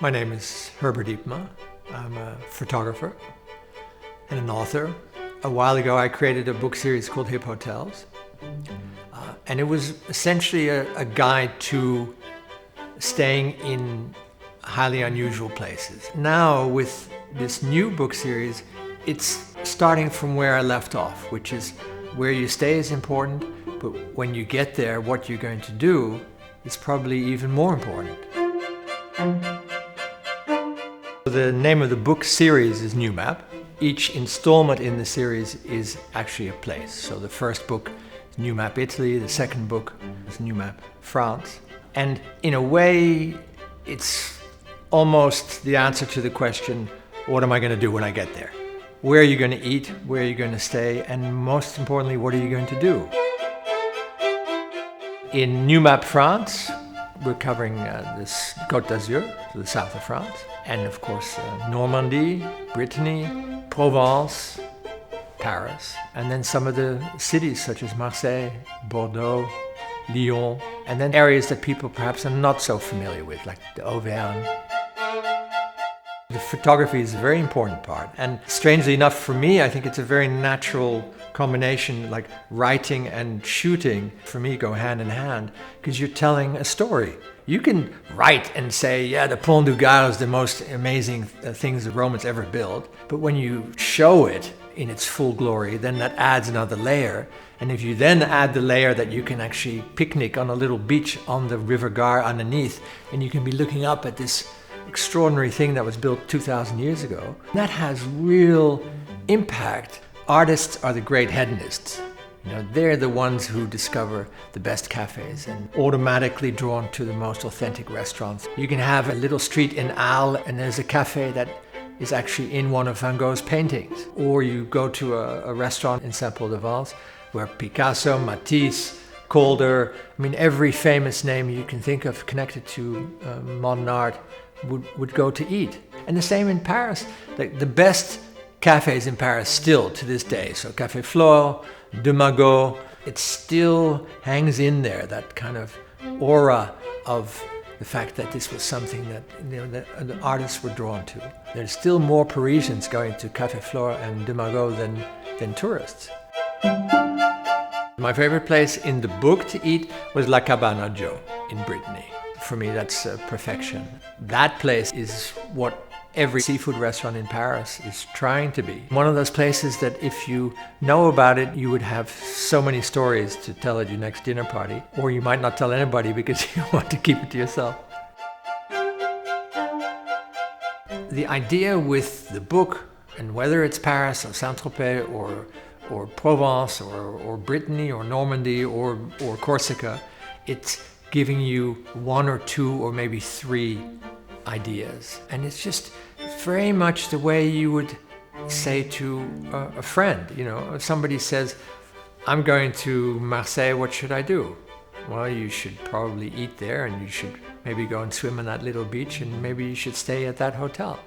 My name is Herbert Ypma. I'm a photographer and an author. A while ago I created a book series called Hip Hotels. And it was essentially a guide to staying in highly unusual places. Now with this new book series, it's starting from where I left off, which is where you stay is important, but when you get there, what you're going to do is probably even more important. The name of the book series is New Map. Each installment in the series is actually a place. So the first book is New Map Italy, the second book is New Map France. And in a way, it's almost the answer to the question, what am I going to do when I get there? Where are you going to eat? Where are you going to stay? And most importantly, what are you going to do? In New Map France, we're covering this Côte d'Azur, so the south of France. And of course, Normandy, Brittany, Provence, Paris. And then some of the cities such as Marseille, Bordeaux, Lyon. And then areas that people perhaps are not so familiar with, like the Auvergne. The photography is a very important part. And strangely enough for me, I think it's a very natural combination, like writing and shooting, for me, go hand in hand, because you're telling a story. You can write and say, yeah, the Pont du Gard is the most amazing things the Romans ever built. But when you show it in its full glory, then that adds another layer. And if you then add the layer that you can actually picnic on a little beach on the River Gard underneath, and you can be looking up at this extraordinary thing that was built 2,000 years ago, that has real impact. Artists are the great hedonists. They're the ones who discover the best cafes and automatically drawn to the most authentic restaurants. You can have a little street in Arles and there's a cafe that is actually in one of Van Gogh's paintings. Or you go to a restaurant in Saint-Paul-de-Vence where Picasso, Matisse, Calder, every famous name you can think of connected to modern art would go to eat. And the same in Paris. The best cafes in Paris still to this day. So Café Flore, De Magot, it still hangs in there, that kind of aura of the fact that this was something that that the artists were drawn to. There's still more Parisians going to Café Flore and De Magot than tourists. My favorite place in the book to eat was La Cabana Joe in Brittany. For me, that's perfection. That place is what every seafood restaurant in Paris is trying to be. One of those places that if you know about it, you would have so many stories to tell at your next dinner party, or you might not tell anybody because you want to keep it to yourself. The idea with the book, and whether it's Paris or Saint-Tropez or Provence or Brittany or Normandy or Corsica, it's giving you one or two or maybe three ideas. And it's just very much the way you would say to a friend. If somebody says, I'm going to Marseille, what should I do? Well, you should probably eat there, and you should maybe go and swim on that little beach, and maybe you should stay at that hotel.